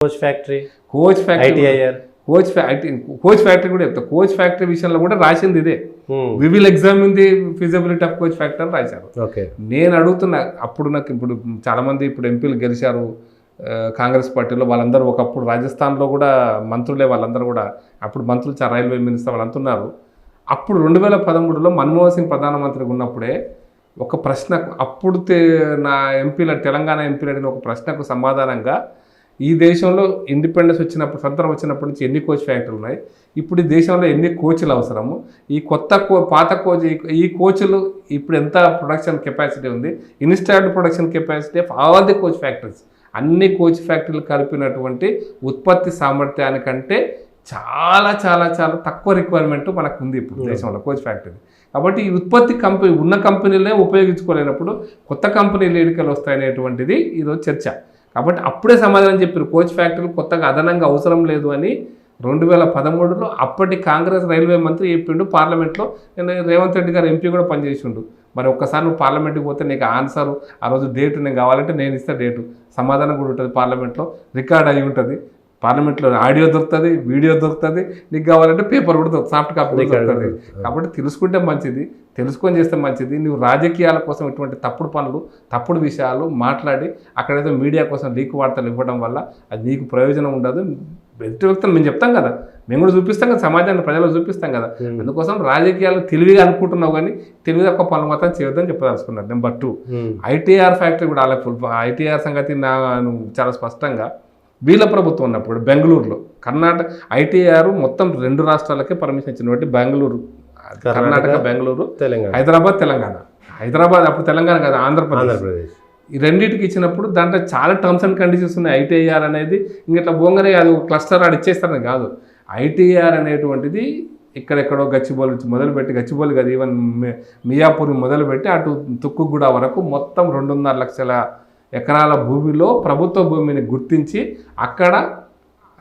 Coach factory ITIR coach factory కూడా చెప్తా. Coach factory విషయంలో కూడా రాసింది ఇదే. We will examine the feasibility of coach factory అని రాశారు. నేను అడుగుతున్నా, అప్పుడు నాకు ఇప్పుడు చాలా మంది ఇప్పుడు ఎంపీలు గెలిచారు కాంగ్రెస్ పార్టీలో, వాళ్ళందరూ ఒకప్పుడు రాజస్థాన్లో కూడా మంత్రులే, వాళ్ళందరూ కూడా అప్పుడు మంత్రులు రైల్వే మినిస్టర్ వాళ్ళంతా ఉన్నారు. అప్పుడు 2013లో మన్మోహన్ సింగ్ ప్రధానమంత్రిగా ఉన్నప్పుడే ఒక ప్రశ్నకు అప్పుడు నా ఎంపీల తెలంగాణ ఎంపీలు అడిగిన ఒక ప్రశ్నకు సమాధానంగా, ఈ దేశంలో ఇండిపెండెన్స్ వచ్చినప్పుడు, స్వతంత్రం వచ్చినప్పటి నుంచి ఎన్ని కోచ్ ఫ్యాక్టరీలు ఉన్నాయి, ఇప్పుడు ఈ దేశంలో ఎన్ని కోచ్లు అవసరము, ఈ పాత కోచ్ ఈ కోచ్లు ఇప్పుడు ఎంత ప్రొడక్షన్ కెపాసిటీ ఉంది, installed production capacity of all the coach factories, అన్ని కోచ్ ఫ్యాక్టరీలు కలిపినటువంటి ఉత్పత్తి సామర్థ్యానికంటే చాలా చాలా చాలా తక్కువ రిక్వైర్మెంట్ మనకు ఉంది ఇప్పుడు దేశంలో కోచ్ ఫ్యాక్టరీ. కాబట్టి ఈ ఉత్పత్తి ఉన్న కంపెనీలే ఉపయోగించుకోలేనప్పుడు కొత్త కంపెనీలు ఎన్నికలు వస్తాయనేటువంటిది ఈరోజు చర్చ. కాబట్టి అప్పుడే సమాధానం చెప్పారు, కోచ్ ఫ్యాక్టరీలు కొత్తగా అదనంగా అవసరం లేదు అని 2013లో అప్పటి కాంగ్రెస్ రైల్వే మంత్రి చెప్పిండు. పార్లమెంట్లో రేవంత్ రెడ్డి గారు ఎంపీ కూడా పనిచేసిండు. మరి ఒక్కసారి నువ్వు పార్లమెంట్కి పోతే నీకు ఆన్సర్ ఆ రోజు డేటు నేను కావాలంటే నేను ఇస్తా, డేటు సమాధానం కూడా ఉంటుంది, పార్లమెంట్లో రికార్డ్ అయి ఉంటుంది, పార్లమెంట్లో ఆడియో దొరుకుతుంది, వీడియో దొరుకుతుంది, నీకు కావాలంటే పేపర్ కూడా దొరుకుతుంది, సాఫ్ట్ కాపీ దొరుకుతుంది. కాబట్టి తెలుసుకుంటే మంచిది, తెలుసుకొని చేస్తే మంచిది. నువ్వు రాజకీయాల కోసం ఇటువంటి తప్పుడు పనులు, తప్పుడు విషయాలు మాట్లాడి అక్కడేదో మీడియా కోసం లీక్ వార్తలు ఇవ్వడం వల్ల అది నీకు ప్రయోజనం ఉండదు. ఎదుటి వ్యక్తులు మేము చెప్తాం కదా, మేము కూడా చూపిస్తాం కదా, సమాజాన్ని ప్రజలకు చూపిస్తాం కదా. అందుకోసం రాజకీయాలు తెలివిగా అనుకుంటున్నావు కానీ తెలివి తక్కువ పనులు మాత్రం చేయొద్దని చెప్పదలుచుకున్నారు. నెంబర్ 2, ఐటీఆర్ ఫ్యాక్టరీ కూడా అలా ఐటీఆర్ సంగతి చాలా స్పష్టంగా వీళ్ళ ప్రభుత్వం ఉన్నప్పుడు బెంగళూరులో కర్ణాటక ఐటీఆర్ మొత్తం 2 రాష్ట్రాలకే పర్మిషన్ ఇచ్చినటువంటి బెంగళూరు, కర్ణాటక బెంగళూరు, హైదరాబాద్ తెలంగాణ. హైదరాబాద్ అప్పుడు తెలంగాణ కాదు, ఆంధ్రప్రదేశ్. ఈ రెండింటికి ఇచ్చినప్పుడు దాంట్లో చాలా టర్మ్స్ అండ్ కండిషన్స్ ఉన్నాయి. ఐటీఐఆర్ అనేది ఇంకట్లా బోంగనే అది క్లస్టర్ ఆడ ఇచ్చేస్తారని కాదు. ఐటీఐఆర్ అనేటువంటిది ఇక్కడెక్కడో గచ్చిబౌలి నుంచి మొదలుపెట్టి, గచ్చిబౌలి కాదు ఈవెన్ మియాపూర్ మొదలుపెట్టి అటు తుక్కుగూడ వరకు మొత్తం 2.5 లక్షల ఎకరాల భూమిలో ప్రభుత్వ భూమిని గుర్తించి అక్కడ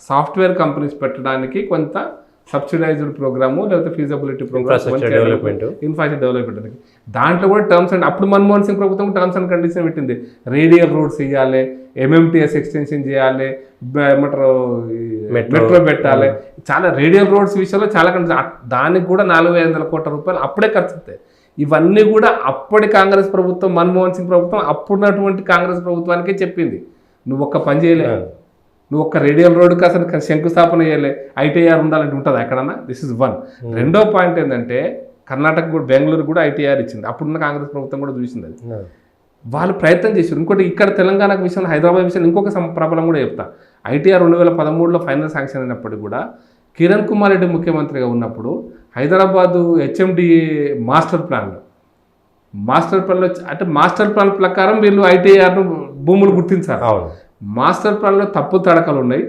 సాఫ్ట్వేర్ కంపెనీస్ పెట్టడానికి కొంత సబ్సిడైజ్డ్ ప్రోగ్రాము లేకపోతే ఫీజిబిలిటీ ప్రోగ్రామ్, ఇన్ఫ్రాస్ట్రక్చర్ డెవలప్మెంట్, దాంట్లో కూడా టర్మ్స్ అండ్ అప్పుడు మన్మోహన్ సింగ్ ప్రభుత్వం టర్మ్స్ అండ్ కండిషన్ పెట్టింది. రేడియల్ రోడ్స్ ఇవ్వాలి, MMTS ఎక్స్టెన్షన్ చేయాలి, ఏమంటారు మెట్రో పెట్టాలి, చాలా రేడియల్ రోడ్స్ విషయంలో చాలా దానికి కూడా 4,500 కోట్ల రూపాయలు అప్పుడే ఖర్చు అవుతాయి. ఇవన్నీ కూడా అప్పటి కాంగ్రెస్ ప్రభుత్వం, మన్మోహన్ సింగ్ ప్రభుత్వం అప్పుడున్నటువంటి కాంగ్రెస్ ప్రభుత్వానికే చెప్పింది. నువ్వు ఒక్క పని చేయలే, నువ్వు ఒక్క రేడియల్ రోడ్డుకి అసలు శంకుస్థాపన చేయలే, ఐటీఆర్ ఉండాలంటే ఉంటుందా ఎక్కడన్నా? This is 1. రెండో పాయింట్ ఏంటంటే కర్ణాటక కూడా బెంగళూరు కూడా ఐటీఆర్ ఇచ్చింది, అప్పుడున్న కాంగ్రెస్ ప్రభుత్వం కూడా చూసింది. అది వాళ్ళు ప్రయత్నం చేశారు. ఇంకోటి ఇక్కడ తెలంగాణ విషయంలో, హైదరాబాద్ విషయంలో ఇంకొక ప్రాబ్లం కూడా చెప్తా. ఐటీఆర్ 2013లో ఫైనల్ శాంక్షన్ అయినప్పటికీ కూడా కిరణ్ కుమార్ రెడ్డి ముఖ్యమంత్రిగా ఉన్నప్పుడు హైదరాబాదు HMDA మాస్టర్ ప్లాన్లో అంటే మాస్టర్ ప్లాన్ ప్రకారం వీళ్ళు ఐటీఆర్ను భూములు గుర్తించారు. మాస్టర్ ప్లాన్లో తప్పు తడకలు ఉన్నాయి.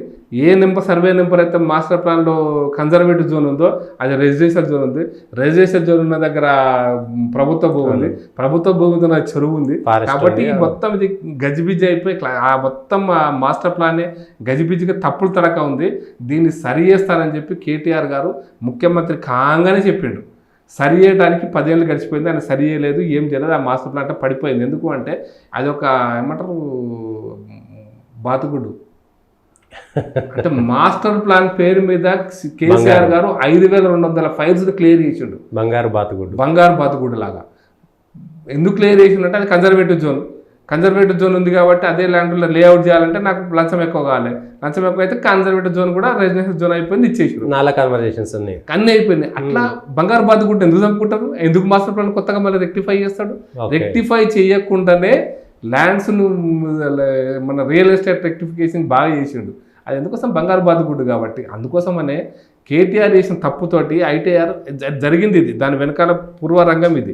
ఏ సర్వే నెంబర్ అయితే మాస్టర్ ప్లాన్లో కన్జర్వేటివ్ జోన్ ఉందో అది రెసిడెన్షియల్ జోన్ ఉంది. రెసిడెన్షియల్ జోన్ ఉన్న దగ్గర ప్రభుత్వ భూమి ఉంది, ప్రభుత్వ భూమి ఉన్న చెరువు ఉంది. కాబట్టి మొత్తం ఇది గజిబిజి అయిపోయి ఆ మొత్తం మాస్టర్ ప్లానే గజిబిజిగా తప్పులు తడక ఉంది. దీన్ని సరి చేస్తానని చెప్పి కేటీఆర్ గారు ముఖ్యమంత్రి కాగానే చెప్పిండు. సరి చేయడానికి 10 ఏళ్ళు గడిచిపోయింది, ఆయన సరి చేయలేదు, ఏం చేయలేదు. ఆ మాస్టర్ ప్లాన్ పడిపోయింది. ఎందుకు అంటే అది ఒక ఏమంటారు బాతుగుడ్డు. అంటే మాస్టర్ ప్లాన్ పేరు మీద కేసీఆర్ గారు 5,200 ఫైల్స్ క్లియర్ చేసిండు. బంగారు బాతుగుడ్డు లాగా. ఎందుకు క్లియర్ చేసిండంటే అది కన్జర్వేటివ్ జోన్ ఉంది కాబట్టి అదే ల్యాండ్లో లేఅవుట్ చేయాలంటే నాకు లంచం ఎక్కువ కావాలి, లంచం ఎక్కువ అయితే కన్జర్వేటివ్ జోన్ కూడా రెసిడెన్షియల్ జోన్ అయిపోయింది, ఇచ్చేసారు. అన్నీ అయిపోయింది. అట్లా బంగారు బాతుగుడ్డు ఎందుకు చంపుకుంటారు? ఎందుకు మాస్టర్ ప్లాన్ కొత్తగా మళ్ళీ రెక్టిఫై చేస్తాడు? రెక్టిఫై చేయకుండానే ల్యాండ్స్ను మన రియల్ ఎస్టేట్ రెక్టిఫికేషన్ బాగా చేసిండు. అది ఎందుకోసం బంగారు బాతుగుడ్డు కాబట్టి. అందుకోసమనే కేటీఆర్ చేసిన తప్పుతోటి ఐటీఆర్ జరిగింది. ఇది దాని వెనకాల పూర్వరంగం ఇది.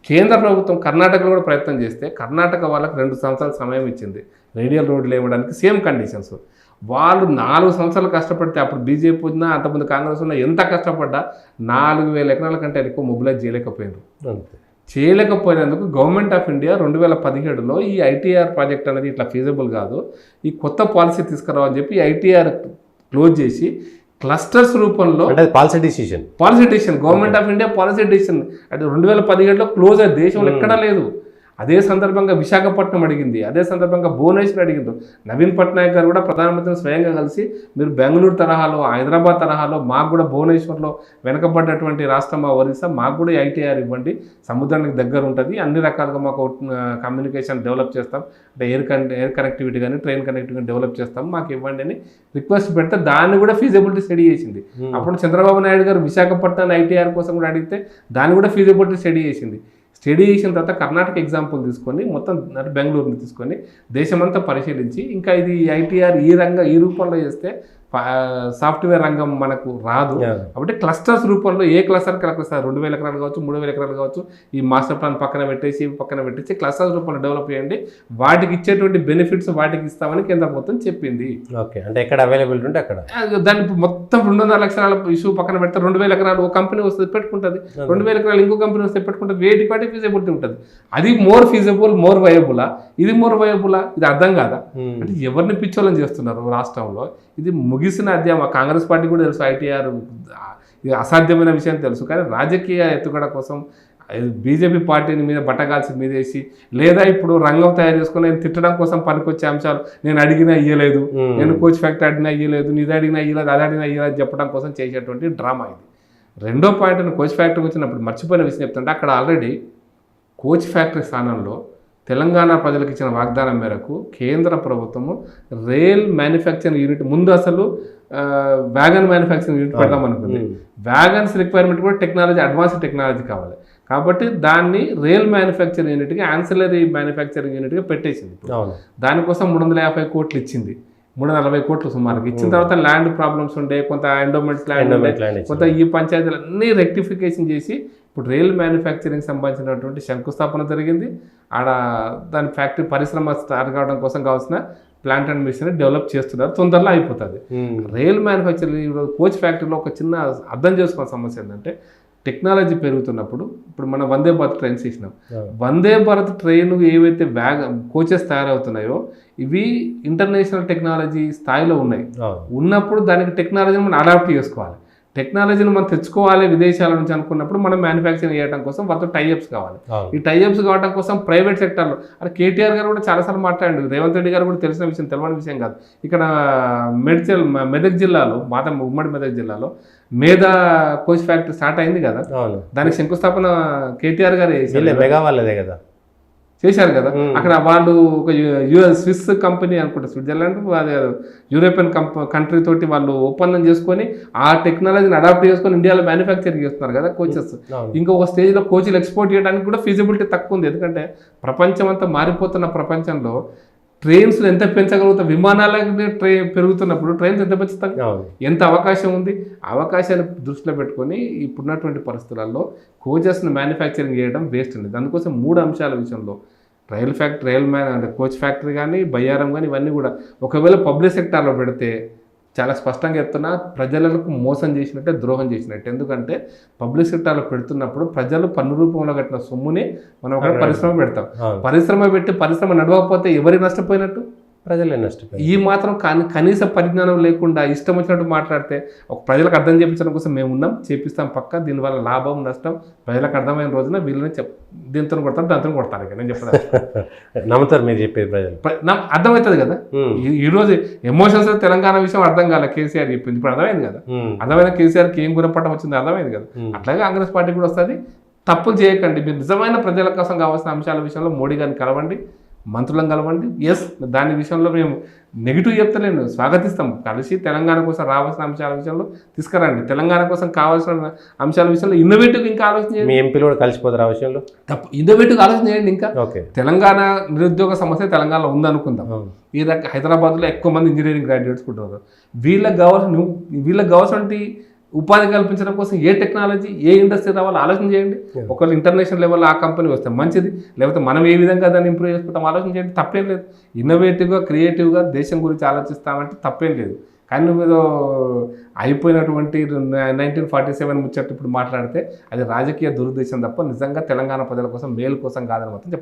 కేంద్ర ప్రభుత్వం కర్ణాటకలో కూడా ప్రయత్నం చేస్తే కర్ణాటక వాళ్ళకి 2 సంవత్సరాల సమయం ఇచ్చింది రేడియల్ రోడ్లు ఇవ్వడానికి, సేమ్ కండిషన్స్. వాళ్ళు 4 సంవత్సరాలు కష్టపడితే అప్పుడు బీజేపీ ఉన్నా అంతకుముందు కాంగ్రెస్ ఉన్నా ఎంత కష్టపడ్డా 4,000 ఎకరాల కంటే ఎక్కువ మొబిలైజ్ చేయలేకపోయినందుకు గవర్నమెంట్ ఆఫ్ ఇండియా 2017లో ఈ ఐటీఆర్ ప్రాజెక్ట్ అనేది ఇట్లా ఫీజిబుల్ కాదు, ఈ కొత్త పాలసీ తీసుకురావని చెప్పి ఐటీఆర్ క్లోజ్ చేసి క్లస్టర్స్ రూపంలో policy decision government of India policy decision అంటే 2017లో క్లోజ్ అయ్యే దేశంలో ఎక్కడా లేదు. అదే సందర్భంగా విశాఖపట్నం అడిగింది, అదే సందర్భంగా భువనేశ్వర్ అడిగింది. నవీన్ పట్నాయక్ గారు కూడా ప్రధానమంత్రిని స్వయంగా కలిసి మీరు బెంగళూరు తరహాలో, హైదరాబాద్ తరహాలో మాకు కూడా భువనేశ్వర్లో వెనకబడ్డటువంటి రాష్ట్రం ఒరిస్సా, మాకు కూడా ఐటీఆర్ ఇవ్వండి, సముద్రానికి దగ్గర ఉంటుంది, అన్ని రకాలుగా మాకు కమ్యూనికేషన్ డెవలప్ చేస్తాం, అంటే ఎయిర్ కనెక్టివిటీ కానీ ట్రైన్ కనెక్టివిటీ డెవలప్ చేస్తాం, మాకు ఇవ్వండి అని రిక్వెస్ట్ పెడితే దాన్ని కూడా ఫీజిబిలిటీ స్టడీ చేసింది. అప్పుడు చంద్రబాబు నాయుడు గారు విశాఖపట్నం ఐటీఆర్ కోసం కూడా అడిగితే దాన్ని కూడా ఫీజిబిలిటీ స్టడీ చేసింది. స్టడీ చేసిన తర్వాత కర్ణాటక ఎగ్జాంపుల్ తీసుకొని మొత్తం బెంగళూరుని తీసుకొని దేశమంతా పరిశీలించి ఇంకా ఇది ఐటీఆర్ ఈ రూపంలో చేస్తే సాఫ్ట్వేర్ రంగం మనకు రాదు కాబట్టి క్లస్టర్స్ రూపంలో ఏ క్లస్టర్కి వస్తారు 2000 ఎకరాలు కావచ్చు, 3000 ఎకరాలు కావచ్చు, ఈ మాస్టర్ ప్లాన్ పక్కన పెట్టేసి క్లస్టర్స్ రూపంలో డెవలప్ చేయండి, వాటికి ఇచ్చేటువంటి బెనిఫిట్స్ వాటికి ఇస్తామని కేంద్ర ప్రభుత్వం చెప్పింది. ఓకే, అంటే ఎక్కడ అవైలబిలిటీ ఉంటే అక్కడ దాన్ని మొత్తం 2.5 లక్షల ఇష్యూ పక్కన పెడితే 2000 ఎకరాలు ఒక కంపెనీ వస్తుంది పెట్టుకుంటుంది, 2000 ఎకరాలు ఇంకో కంపెనీ వస్తే పెట్టుకుంటుంది, వేటికి వాటి ఫీజిబిలిటీ ఉంటుంది. అది మోర్ ఫీజిబుల్, మోర్ వయబులా, ఇది మోర్ వయబులా, ఇది అర్థం కాదా? అంటే ఎవరిని పిచ్చోళ్ళని చేస్తున్నారు రాష్ట్రంలో. ఇది ముగిసిన అధ్యాయం. కాంగ్రెస్ పార్టీ కూడా తెలుసు ఐటీఆర్ ఇది అసాధ్యమైన విషయం తెలుసు, కానీ రాజకీయ ఎత్తుగడ కోసం బీజేపీ పార్టీని మీద బట్టగాల్సి మీదేసి, లేదా ఇప్పుడు రంగం తయారు చేసుకుని నేను తిట్టడం కోసం పనికొచ్చే అంశాలు, నేను అడిగినా ఇయ్యలేదు, నేను కోచ్ ఫ్యాక్టరీ అడిగినా ఇయ్యలేదు, ఇది అడిగినా ఇయ్యలేదు, అది అడిగినా ఇయ్యలేదు చెప్పడం కోసం చేసేటువంటి డ్రామా ఇది. రెండో పాయింట్, కోచ్ ఫ్యాక్టరీకి వచ్చినప్పుడు మర్చిపోయిన విషయం చెప్తుంటే, అక్కడ ఆల్రెడీ కోచ్ ఫ్యాక్టరీ స్థానంలో తెలంగాణ ప్రజలకు ఇచ్చిన వాగ్దానం మేరకు కేంద్ర ప్రభుత్వము రైల్ మ్యానుఫ్యాక్చరింగ్ యూనిట్, ముందు అసలు వ్యాగన్ మ్యానుఫ్యాక్చరింగ్ యూనిట్ పెడదాం అనుకుంది. వ్యాగన్స్ రిక్వైర్మెంట్ కూడా అడ్వాన్స్డ్ టెక్నాలజీ కావాలి కాబట్టి దాన్ని రైల్ మ్యానుఫ్యాక్చరింగ్ యూనిట్గా యాన్సిలరీ మ్యానుఫ్యాక్చరింగ్ యూనిట్గా పెట్టేసింది. దానికోసం 350 కోట్లు ఇచ్చింది, 340 కోట్లు సుమారుగా ఇచ్చిన తర్వాత ల్యాండ్ ప్రాబ్లమ్స్ ఉండే, కొంత ఎండోమెంట్స్ ల్యాండ్ ఉండే, కొంత ఈ పంచాయతీలు అన్నీ రెక్టిఫికేషన్ చేసి ఇప్పుడు రైల్ మ్యానుఫ్యాక్చరింగ్ సంబంధించినటువంటి శంకుస్థాపన జరిగింది. ఆడ దాని ఫ్యాక్టరీ పరిశ్రమ స్టార్ట్ కావడం కోసం కావాల్సిన ప్లాంట్ అండ్ మిషన్ డెవలప్ చేస్తున్నారు, తొందరలో అయిపోతుంది. రైల్ మ్యానుఫ్యాక్చరింగ్ కోచ్ ఫ్యాక్టరీలో ఒక చిన్న అర్థం చేసుకున్న సమస్య ఏంటంటే, టెక్నాలజీ పెరుగుతున్నప్పుడు ఇప్పుడు మనం వందే భారత్ ట్రైన్స్ ఇచ్చినాం, వందే భారత్ ట్రైన్ ఏవైతే కోచెస్ తయారవుతున్నాయో ఇవి ఇంటర్నేషనల్ టెక్నాలజీ స్థాయిలో ఉన్నాయి. ఉన్నప్పుడు దానికి టెక్నాలజీని మనం అడాప్ట్ చేసుకోవాలి, టెక్నాలజీని మనం తెచ్చుకోవాలి విదేశాల నుంచి అనుకున్నప్పుడు మనం మ్యానుఫ్యాక్చరింగ్ చేయడం కోసం వాళ్ళతో టైఅప్స్ కావాలి. ఈ టైఅప్స్ కావడం కోసం ప్రైవేట్ సెక్టర్లో అంటే కేటీఆర్ గారు కూడా చాలాసార్లు మాట్లాడారు, రేవంత్ రెడ్డి గారు కూడా తెలిసిన విషయం, తెలియని విషయం కాదు. ఇక్కడ మెదక్ జిల్లాలో ఉమ్మడి మెదక్ జిల్లాలో మేధా కోచ్ ఫ్యాక్టరీ స్టార్ట్ అయింది కదా, దానికి శంకుస్థాపన కేటీఆర్ గారు చేశారు కదా. అక్కడ వాళ్ళు ఒక స్విస్ కంపెనీ అనుకుంటే, స్విట్జర్లాండ్ అది యూరోపియన్ కంట్రీ తోటి వాళ్ళు ఒప్పందం చేసుకొని ఆ టెక్నాలజీని అడాప్ట్ చేసుకొని ఇండియాలో మ్యానుఫ్యాక్చరింగ్ చేస్తున్నారు కదా కోచెస్. ఇంకొక స్టేజ్లో కోచ్లు ఎక్స్పోర్ట్ చేయడానికి కూడా ఫీజిబిలిటీ తక్కువ ఉంది, ఎందుకంటే ప్రపంచం అంతా మారిపోతున్న ప్రపంచంలో ట్రైన్స్ ఎంత పెంచగలుగుతాం, విమానాలకి పెరుగుతున్నప్పుడు ట్రైన్స్ ఎంత పెంచుతాం, ఎంత అవకాశం ఉంది. అవకాశాన్ని దృష్టిలో పెట్టుకొని ఇప్పుడున్నటువంటి పరిస్థితులలో కోచెస్ని మ్యానుఫ్యాక్చరింగ్ చేయడం వేస్ట్ ఉంది. దానికోసం 3 అంశాల విషయంలో కోచ్ ఫ్యాక్టరీ కానీ బయ్యారం కానీ ఇవన్నీ కూడా ఒకవేళ పబ్లిక్ సెక్టార్లో పెడితే చాలా స్పష్టంగా చెప్తున్నా ప్రజలకు మోసం చేసినట్టే, ద్రోహం చేసినట్టు. ఎందుకంటే పబ్లిక్ సెక్టార్లో పెడుతున్నప్పుడు ప్రజలు పన్ను రూపంలో కట్టిన సొమ్ముని మనం ఒక పరిశ్రమ పెడతాం, పరిశ్రమ పెట్టి పరిశ్రమ నడవకపోతే ఎవరి నష్టపోయినట్టు? ప్రజలే నష్టపోయి. ఈ మాత్రం కనీస పరిజ్ఞానం లేకుండా ఇష్టం వచ్చినట్టు మాట్లాడితే ఒక ప్రజలకు అర్థం చేయించడం కోసం మేము ఉన్నాం, చేపిస్తాం పక్క, దీనివల్ల లాభం నష్టం ప్రజలకు అర్థమైన రోజున వీళ్ళని దీంతో కొడతారు దాంతో కొడతారు. నేను చెప్పాను నమ్ముతారు మీరు చెప్పేది, ప్రజలు అర్థమవుతుంది కదా. ఈరోజు ఎమోషన్స్ తెలంగాణ విషయం అర్థం కాలే, కేసీఆర్ చెప్పింది ఇప్పుడు అర్థమైంది కదా, అర్థమైన కేసీఆర్కి ఏం గుణపడడం వచ్చింది అర్థమైంది కదా. అట్లాగే కాంగ్రెస్ పార్టీ కూడా వస్తుంది. తప్పులు చేయకండి, మీరు నిజమైన ప్రజల కోసం కావాల్సిన అంశాల విషయంలో మోడీ గారిని కలవండి, మంత్రులను కలవండి. ఎస్, దాని విషయంలో మేము నెగిటివ్ చెప్తలేను, స్వాగతిస్తాం. కలిసి తెలంగాణ కోసం రావాల్సిన అంశాల విషయంలో తీసుకురండి, తెలంగాణ కోసం కావాల్సిన అంశాల విషయంలో ఇన్నోవేటివ్ ఇంకా ఆలోచన చేయండి. మీ ఎంపీలు కూడా కలిసిపోతారు ఆ విషయంలో, ఇన్నోవేటివ్ ఆలోచన చేయండి. ఇంకా తెలంగాణ నిరుద్యోగ సమస్య తెలంగాణలో ఉందనుకుందాం, ఈ హైదరాబాద్లో ఎక్కువ మంది ఇంజనీరింగ్ గ్రాడ్యుయేట్స్ ఉంటున్నారు, వీళ్ళకి కావాల్సిన ఉపాధి కల్పించడం కోసం ఏ టెక్నాలజీ ఏ ఇండస్ట్రీ రావాలో ఆలోచన చేయండి. ఒకవేళ ఇంటర్నేషనల్ లెవెల్లో ఆ కంపెనీ వస్తే మంచిది, లేకపోతే మనం ఏ విధంగా దాన్ని ఇంప్రూవ్ చేసుకుంటాం ఆలోచన చేయండి, తప్పేం లేదు. ఇన్నోవేటివ్గా క్రియేటివ్గా దేశం గురించి ఆలోచిస్తామంటే తప్పేం లేదు. కానీ నువ్వు ఏదో అయిపోయినటువంటి 1947 ముచ్చట్టు ఇప్పుడు మాట్లాడితే అది రాజకీయ దురుద్దేశం తప్ప నిజంగా తెలంగాణ ప్రజల కోసం మేలు కోసం కాదని మాత్రం చెప్పదు.